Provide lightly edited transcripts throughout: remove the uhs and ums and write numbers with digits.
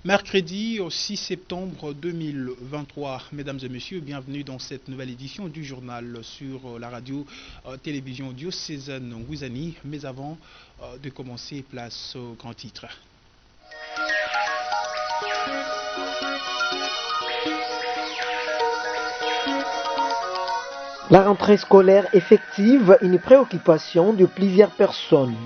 Mercredi au 6 septembre 2023, mesdames et messieurs, bienvenue dans cette nouvelle édition du journal sur la radio télévision diocésaine Ngouzani. Mais avant de commencer, place au grand titre. La rentrée scolaire effective, une préoccupation de plusieurs personnes.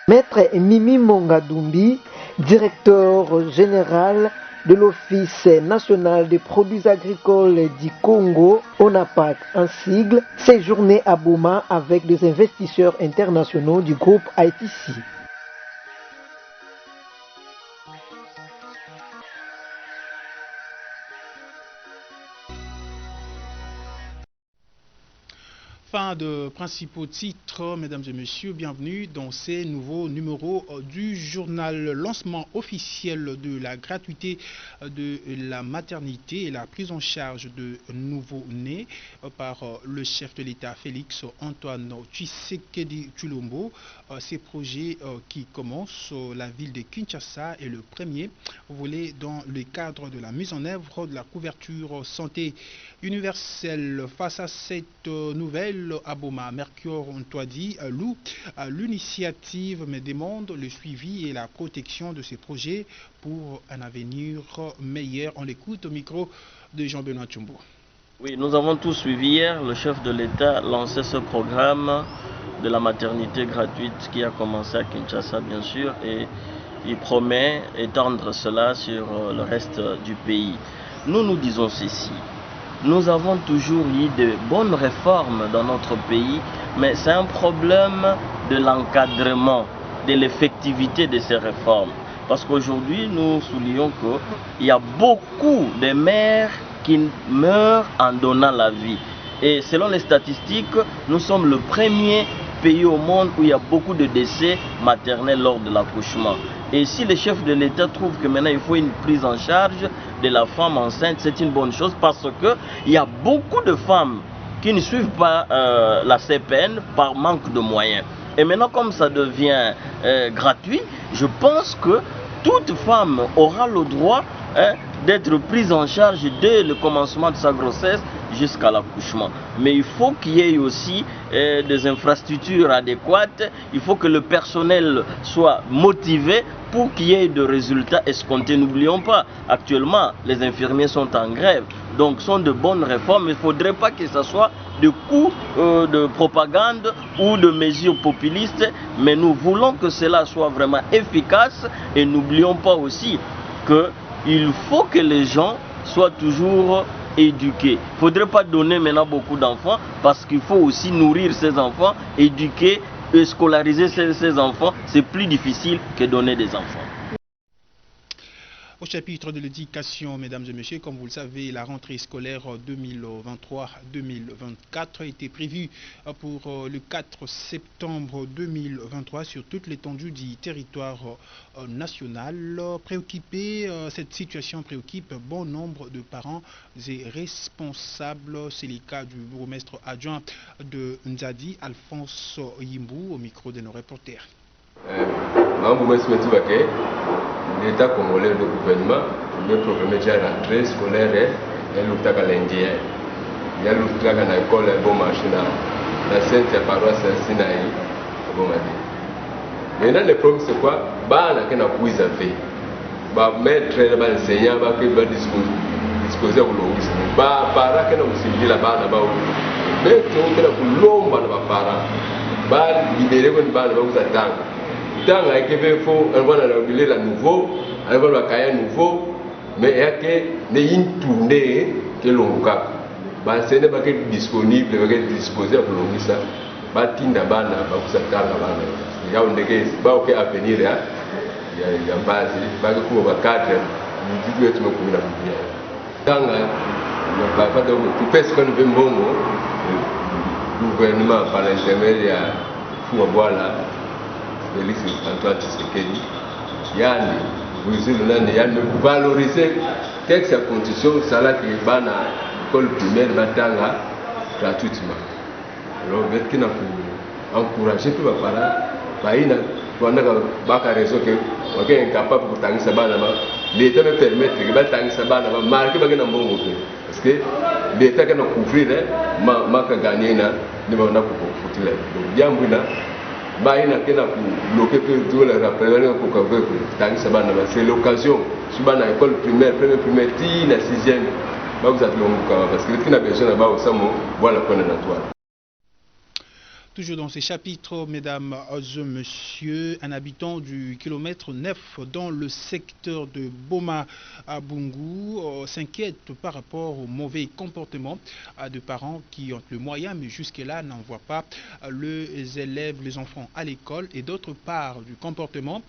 Maître Mimi Mongadumbi, directeur général de l'Office national des produits agricoles du Congo, ONAPAC en sigle, séjourné à Boma avec des investisseurs internationaux du groupe ITC. Fin de principaux titres, mesdames et messieurs, bienvenue dans ces nouveaux numéros du journal. Lancement officiel de la gratuité de la maternité et la prise en charge de nouveau-nés par le chef de l'État Félix Antoine Tshisekedi Tshilombo. Ces projets qui commencent, la ville de Kinshasa est le premier volet dans le cadre de la mise en œuvre de la couverture santé universelle. Face à cette nouvelle, Aboma Mercure Ntwadi loue l'initiative mais demande le suivi et la protection de ces projets pour un avenir meilleur. On l'écoute au micro de Jean-Benoît Tchombo. Oui, nous avons tous suivi hier, le chef de l'État lançait ce programme de la maternité gratuite qui a commencé à Kinshasa bien sûr et il promet étendre cela sur le reste du pays. Nous disons ceci. Nous avons toujours eu de bonnes réformes dans notre pays, mais c'est un problème de l'encadrement, de l'effectivité de ces réformes. Parce qu'aujourd'hui, nous soulignons qu'il y a beaucoup de mères qui meurent en donnant la vie. Et selon les statistiques, nous sommes le premier pays au monde où il y a beaucoup de décès maternels lors de l'accouchement. Et si le chef de l'État trouve que maintenant il faut une prise en charge de la femme enceinte, c'est une bonne chose parce qu'il y a beaucoup de femmes qui ne suivent pas la CPN par manque de moyens. Et maintenant comme ça devient gratuit, je pense que toute femme aura le droit d'être prise en charge dès le commencement de sa grossesse jusqu'à l'accouchement. Mais il faut qu'il y ait aussi des infrastructures adéquates, il faut que le personnel soit motivé pour qu'il y ait de résultats escomptés. N'oublions pas, actuellement, les infirmiers sont en grève, donc ce sont de bonnes réformes. Il ne faudrait pas que ce soit de coups de propagande ou de mesures populistes, mais nous voulons que cela soit vraiment efficace et n'oublions pas aussi qu'il faut que les gens soient toujours éduquer. Il ne faudrait pas donner maintenant beaucoup d'enfants parce qu'il faut aussi nourrir ces enfants, éduquer et scolariser ces enfants. C'est plus difficile que donner des enfants. Au chapitre de l'éducation, mesdames et messieurs, comme vous le savez, la rentrée scolaire 2023-2024 était prévue pour le 4 septembre 2023 sur toute l'étendue du territoire national. Cette situation préoccupe bon nombre de parents et responsables. C'est le cas du bourgmestre adjoint de Nzadi, Alphonse Yimbou, au micro de nos reporters. L'État congolais, le gouvernement, le programme de la rentrée scolaire est l'Outaka l'Indien. Il y a l'Outaka dans l'école et bon marché dans la Sainte Paroisse Sinaï. Maintenant, le problème c'est quoi? Bah, on a qu'un appui à faire. Bah, maître, bah, enseignant, bah, qui va disposer pour l'eau. Bah, para qu'un aussi là-bas, là-bas. Mais tu vois que l'homme va para. Bah, libérer une balle, va vous attendre. Tant qu'il faut réguler la nouveau, on va créer nouveau, mais il y a une tournée que l'on a. Ce n'est pas disponible, disposé pour l'on ça. Batinda bana, bakusatanga bana. Il y a un dégât, pas à venir, il y a une base, pas que pour le cadre, nous devons être comme la vie. Tant que tout fait ce qu'on veut, le gouvernement, par l'intermédiaire, il faut avoir là. Félix Antoine Tshisekedi, yani valoriser quelques conditions, ça là qui est dans l'école primaire, gratuitement. Alors, maintenant, encourager tous les parents, il y a raison que on est incapable de tanguer sa bana. L'État me permet de tanguer sa bana, marquer ba na mbongo parce que l'État qui a couvrir ma ka gagner na ne ba na ko futile. Donc jambo na ba ina kena ku bloquer tout le rappel ko ka veut tanguer sa bana, c'est l'occasion. Si bana école primaire, première ti na 6e ba vous avez parce que l'État a besoin là-bas au samo voilà qu'on est dans toi. Toujours dans ces chapitres, mesdames et messieurs, un habitant du kilomètre 9 dans le secteur de Boma à Bungu s'inquiète par rapport au mauvais comportement de parents qui ont le moyen, mais jusque-là n'envoient pas les élèves, les enfants à l'école. Et d'autre part, du comportement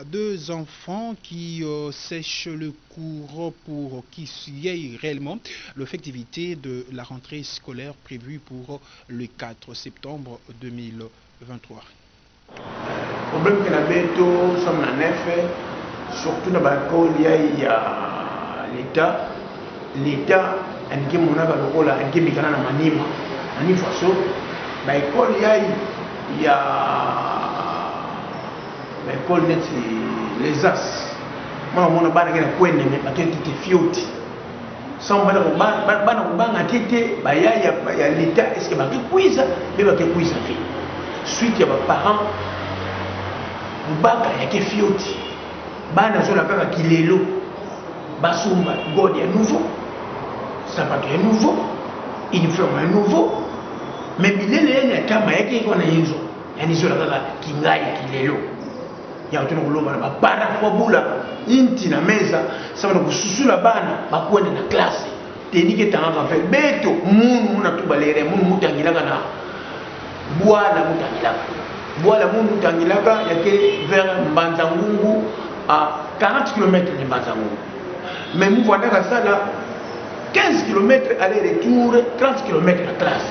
deux enfants qui sèchent le cours pour qu'il y ait réellement l'effectivité de la rentrée scolaire prévue pour le 4 septembre 2023. Problème que la béto sommes en effet, surtout dans le il y a l'État. L'État a un game monaka le rôle, un game bikana na manima. Ani façon, bah école il y a l'école net les as. Moi on a bana que na kwende mais pas que tu fioti. Sans bana bana tete ba ya l'État est-ce que ba kuiza mais ba kuiza fi. Suite ya ba parents mbaka ya ke fioti. Bana zo la kaka kilelo. Basumba god ya nouveau. Sapato ya nouveau. Uniforme ya nouveau. Mais bilele ya kama yake iko na hizo. Yani zo la kaka kingai kilelo. Ya utuna kulomba na bara kwa bula inti na meza sababu kususula bana bakwenda na klase tenike tanga fait beto muna tubalere mutangilaka na bwana mutangilaka yake vers Mbanzangungu à 40 km de Mbanzangungu mais nous voilà ça là 15 km aller-retour 30 km la classe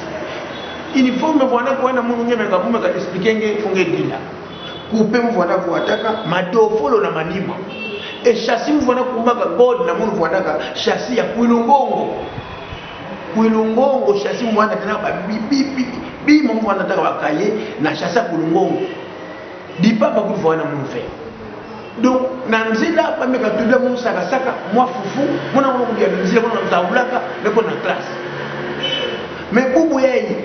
uniforme voilà kwa na mungu nyeme kabume ka expliquer nge fonge dila couper mu voilà kwa ataka madofolo na manima et chassis mu voilà kumbaka god na mungu voilà ka chassis ya Kwilungongo chassis mu voilà tena ba bi mu voilà taka bakaye na chassis ya Kwilungongo di papa ku voilà mu fait donc na nzila pa meka tuda mu saka moi fufu mona mo ku dia nzila mona mtaulaka leko na classe mais bubu yeye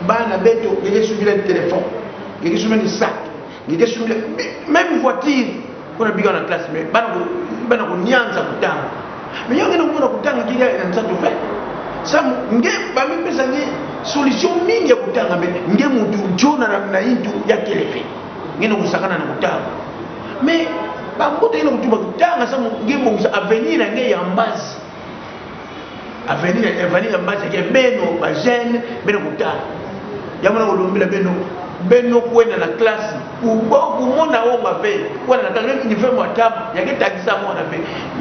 bana beto yeye subira le téléphone yeye subira le sac même voiture on a bien en classe mais bana ko nyanza kutanga mais yonge na kuna kutanga kile na msato fe ça nge ba mipesa nge solution mingi ya kutanga mais nge mtu jona na intu ya kelefe ngene kusakana na kutanga mais ba mbote ile mtu kutanga ça nge bonza avenir nge ya mbazi avenir ya mbazi ke beno ba jeune beno kutanga yamana ko lombela beno kwenda na classe kumona onga pe wana natanga uniforme atabu yake takisa mona pe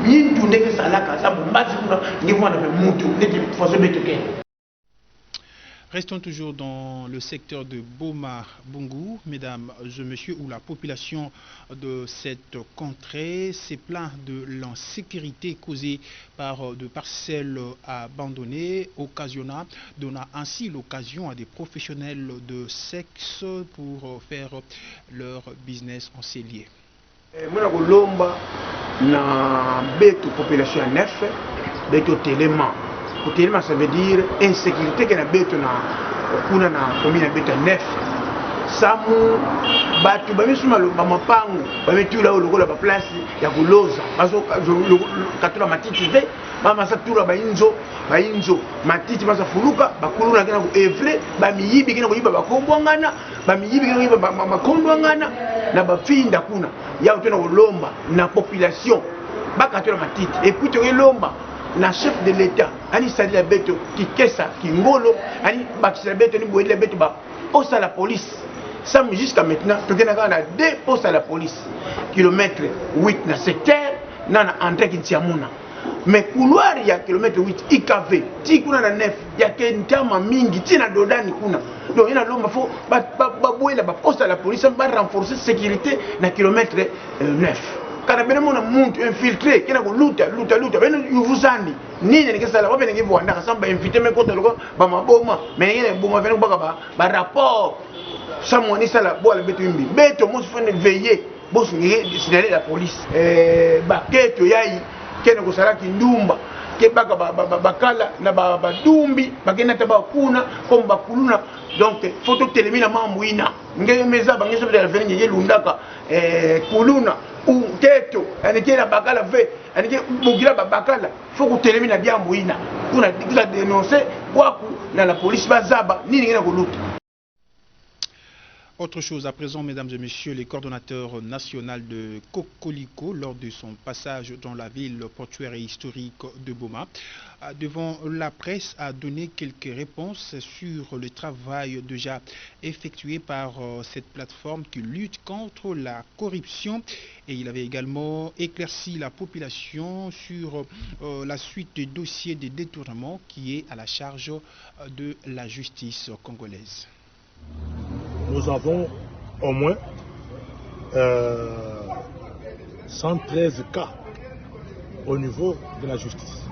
yintu ndeke salaka sabu mbazi kuna ngivona pe mutu ndeke faso betoke. Restons toujours dans le secteur de Boma Bungu, mesdames et messieurs, où la population de cette contrée s'est plaint de l'insécurité causée par de parcelles abandonnées, donnant ainsi l'occasion à des professionnels de sexe pour faire leur business en cellier. Mwana kolomba na beto population ya neuf, beto telema. Tellement ça veut dire insécurité que na beto na kuna na commune na beto neuf samu batu bamisuma ba mapango bametula olokola ba place ya kuloza bazo katula matiti ve mama satura bayinzo matiti basa fuluka bakuluna kena ku evle bamiyibi kena kuyiba bakombwangana bamiyibi kena kuyiba makombwangana na bafinda kuna ya utena kolomba na population bakatula matiti et puis to elomba na chef de l'État, ani sali la beto qui kesa qui ngolo ani bakisa beto ni boye la beto ba poste à la police. Ça jusqu'à maintenant, to kenaka na deux postes à la police. Kilomètre 8 na secteur na André Kintiamuna. Mais couloir ya kilomètre 8 IKV, ti kuna na 9 ya kentama mingi ti na dodani kuna. Donc ina lomba fo ba boye la ba poste à la police ba renforcer sécurité na kilomètre 9. Kana bene mona muntu infiltré kena ko luta bene yuvuzani nini nikesala ba bene ngibo wanda kasamba invité me kota loko ba maboma mais ngene boma vene baka ba rapport samoni sala bola beto imbi beto mo fane veiller boss signalé la police baketo yai kene kosalaki ndumba ke baka bakala na badumbi bakena ta bakuna comme bakuluna donc photo telemina mamwina ngeye meza bangeso de la venir yelundaka kuluna ou keto anike na bakala ve anike bugila bakala faut que telemina bien mwina kuna dénoncer kwaku na la police bazaba nini ngena koluta. Autre chose à présent, mesdames et messieurs, les coordonnateurs national de Cocolico, lors de son passage dans la ville portuaire et historique de Boma, devant la presse, a donné quelques réponses sur le travail déjà effectué par cette plateforme qui lutte contre la corruption. Et il avait également éclairci la population sur la suite des dossiers de détournement qui est à la charge de la justice congolaise. Nous avons au moins 113 cas au niveau de la justice.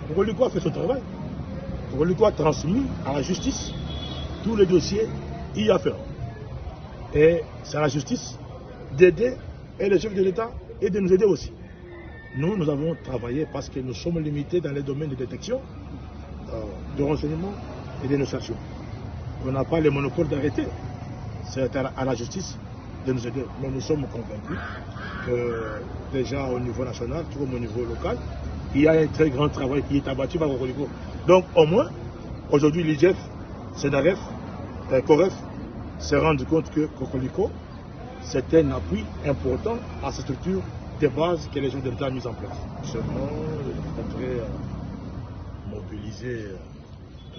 Cocolico a fait son travail. Cocolico a transmis à la justice tous les dossiers y afférents. Et c'est à la justice d'aider et le chef de l'État et de nous aider aussi. Nous avons travaillé parce que nous sommes limités dans les domaines de détection, de renseignement et de dénonciation. On n'a pas le monopole d'arrêter. C'est à la justice de nous aider. Mais nous sommes convaincus que déjà au niveau national, tout comme au niveau local, il y a un très grand travail qui est abattu par Cocolico. Donc au moins, aujourd'hui l'IGF, CENAREF, COREF se rendent compte que Cocolico, c'est un appui important à cette structure de base que les gens de l'État ont mis en place. Seulement, il faudrait mobiliser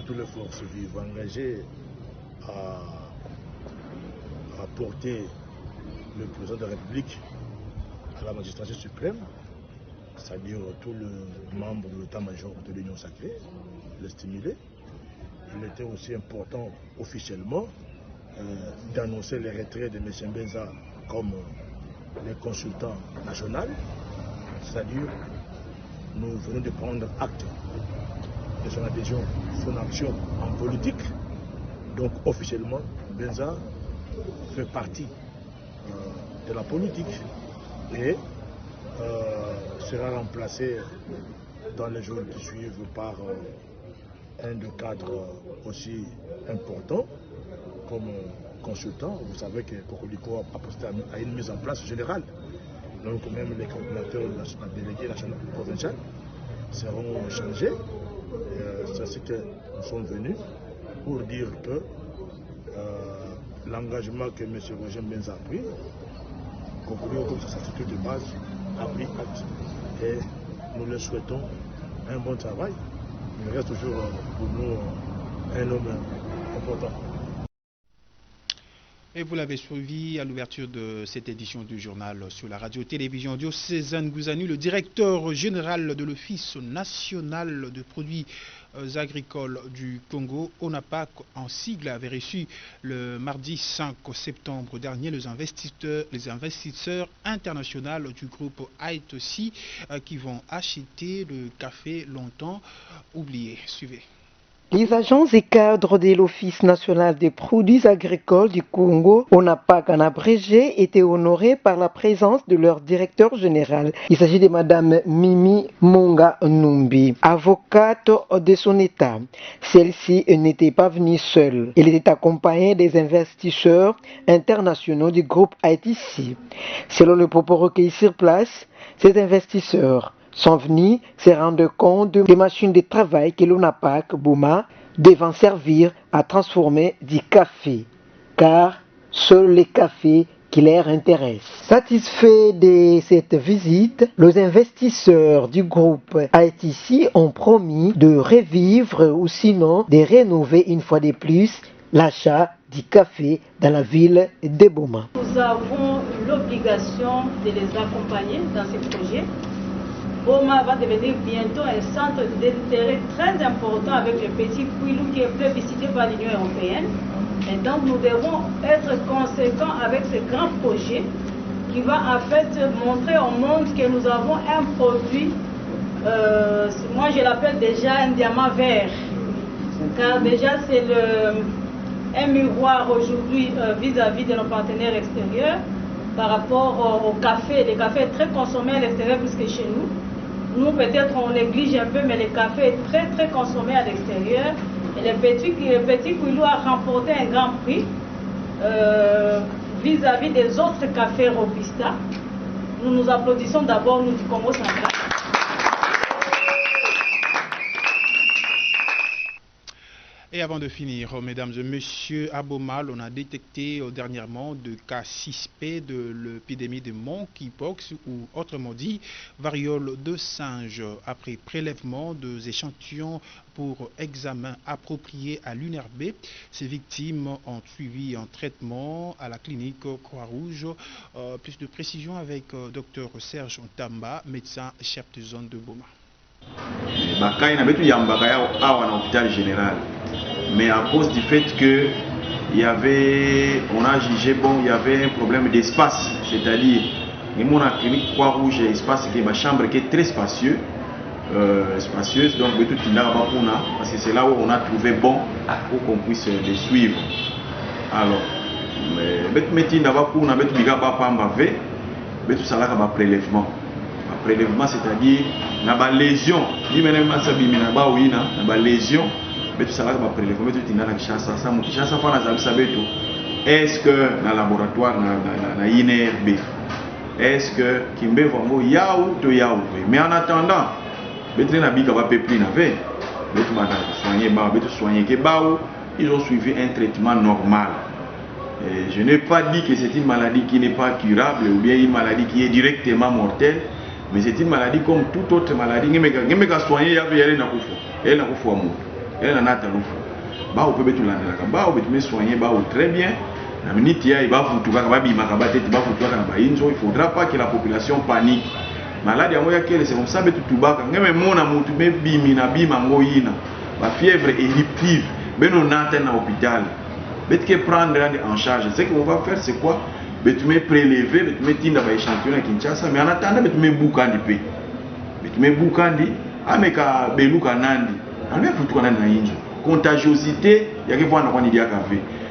toutes les forces vives, engagées à porter le président de la République à la magistrature suprême, c'est-à-dire tous les membres de l'état-major de l'Union sacrée, le stimuler. Il était aussi important officiellement d'annoncer le retrait de M. Benza comme le consultant national, c'est-à-dire nous venons de prendre acte de son adhésion, son action en politique. Donc officiellement, Benza fait partie de la politique et sera remplacé dans les jours qui suivent par un de cadres aussi important comme consultant. Vous savez que Cocolico a procédé à une mise en place générale. Donc même les coordinateurs délégués nationaux provinciaux seront changés. C'est ce que nous sommes venus pour dire que l'engagement que M. Roger Benza a pris, Cocolico comme sa structure de base, a pris acte. Et nous leur souhaitons un bon travail. Il reste toujours pour nous un homme important. Et vous l'avez suivi à l'ouverture de cette édition du journal sur la radio-télévision diocésaine Gouzanu, le directeur général de l'Office national de produits agricoles du Congo, ONAPAC en sigle, avait reçu le mardi 5 septembre dernier les investisseurs internationaux du groupe Aitosi qui vont acheter le café longtemps oublié. Suivez. Les agents et cadres de l'Office national des produits agricoles du Congo, ONAPAC en abrégé, étaient honorés par la présence de leur directeur général. Il s'agit de Madame Mimi Monga Numbi, avocate de son État. Celle-ci n'était pas venue seule. Elle était accompagnée des investisseurs internationaux du groupe ITC. Selon le propos recueilli sur place, ces investisseurs sont venus se rendre compte des machines de travail que l'ONAPAC Boma devant servir à transformer du café, car seul les cafés qui leur intéressent. Satisfaits de cette visite, les investisseurs du groupe ITC ont promis de revivre ou sinon de rénover une fois de plus l'achat du café dans la ville de Boma. Nous avons l'obligation de les accompagner dans ce projet. Boma va devenir bientôt un centre d'intérêt très important avec le petit Kouilou qui est plébiscité par l'Union européenne. Et donc nous devons être conséquents avec ce grand projet qui va en fait montrer au monde que nous avons un produit, moi je l'appelle déjà un diamant vert. Car déjà c'est un miroir aujourd'hui vis-à-vis de nos partenaires extérieurs. par rapport au café. Le café est très consommé à l'extérieur plus que chez nous. Nous, peut-être, on néglige un peu, mais le café est très, très consommé à l'extérieur. Et le petit Kouilou a remporté un grand prix vis-à-vis des autres cafés Robusta. Nous nous applaudissons d'abord, nous, du Congo central. Et avant de finir, mesdames et messieurs, à Bomal, on a détecté dernièrement de cas suspects de l'épidémie de monkeypox, ou autrement dit, variole de singe. Après prélèvement des échantillons pour examen approprié à l'UNRB, ces victimes ont suivi un traitement à la clinique Croix-Rouge. Plus de précision avec Dr Serge Ntamba, médecin chef de zone de Boma. Hôpital général. Mais à cause du fait que on a jugé bon, il y avait un problème d'espace, c'est-à-dire la clinique Croix-Rouge, espace qui est ma chambre qui est très spacieuse, donc parce que c'est là où on a trouvé bon pour qu'on puisse les suivre. Alors, prélèvement. Prélèvement, c'est-à-dire la lésion, lésion. Est-ce que dans le laboratoire na INRB, est-ce que Kimbe Vango yaou to yaou? Mais en attendant, ils ont suivi un traitement normal. Et je n'ai pas dit que c'est une maladie qui n'est pas curable ou bien une maladie qui est directement mortelle, mais c'est une maladie comme toute autre maladie. Elle en a très bien. Il ne faudra pas que la population panique. Maladie c'est comme ça, la fièvre éruptive, on a un hôpital. Prendre en charge. Ce qu'on va faire, c'est quoi? Prélever, échantillon à Kinshasa, mais en attendant, contagiosité, il y a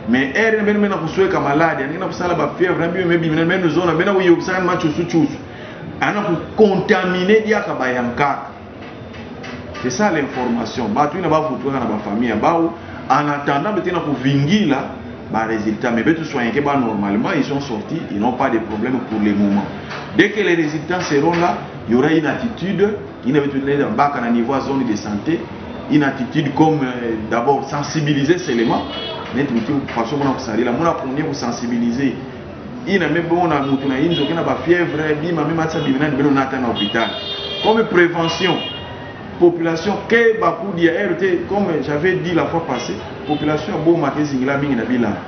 mais elle même maintenant souhaite que malade, il y a la fièvre, même nous zone, même où il y a un match sous contaminer c'est ça l'information. Tu n'as pas foutu dans la famille, en attendant, tu as vingi là, résultat, mais tout soignés normalement, ils sont sortis, ils n'ont pas de problème pour le moment. Dès que les résultats seront là, il y aura une attitude, il y a un niveau zone de santé, une attitude comme d'abord sensibiliser ces éléments. Façon pour sensibiliser. Il y a même une fièvre, comme prévention. Population, comme j'avais dit la fois passée, population a beau marquer zingila mingi na bilanga.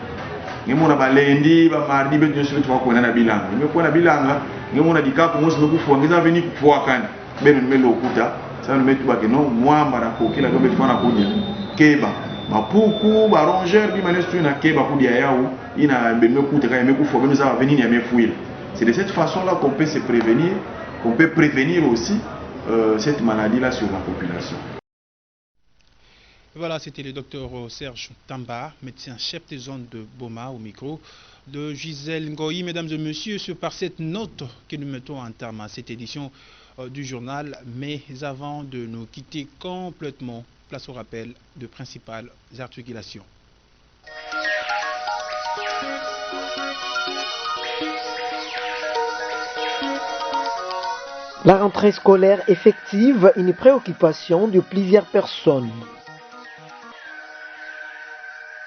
Ngemo na balendi, ba mardi be josi betu wako na bilanga. Ngemo na bilanga, ngemo na dikapo mosi beku fuwa ngeza veni kufuwa kan. Beno melo okuta, ça nous met tout ba no mwamba na kokela do betu na kunya. Keba, mapuku, ba rongeur bi manestu na keba kudia yao, ina beno okuta ka yemeku fuwa beno za veni ya mefuila. C'est de cette façon-là qu'on peut se prévenir, qu'on peut prévenir aussi cette maladie-là sur la population. Voilà, c'était le docteur Serge Ntamba, médecin chef de zone de Boma, au micro de Gisèle Ngoyi. Mesdames et messieurs, c'est par cette note que nous mettons en terme à cette édition du journal. Mais avant de nous quitter complètement, place au rappel de principales articulations. La rentrée scolaire effective, une préoccupation de plusieurs personnes.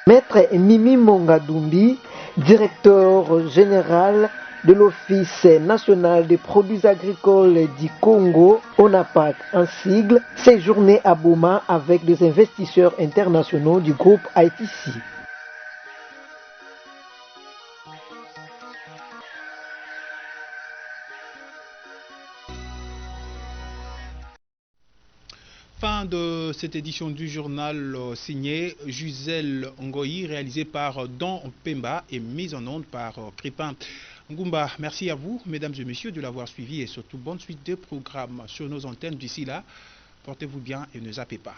Maître Mimi Mongadumbi, directeur général de l'Office national des produits agricoles du Congo, ONAPAC en sigle, séjourné à Boma avec des investisseurs internationaux du groupe ITC. Fin de cette édition du journal signé Gisèle Ngoyi, réalisé par Don Pemba et mise en onde par Crépin Ngumba. Merci à vous, mesdames et messieurs, de l'avoir suivi et surtout bonne suite de programmes sur nos antennes. D'ici là, portez-vous bien et ne zappez pas.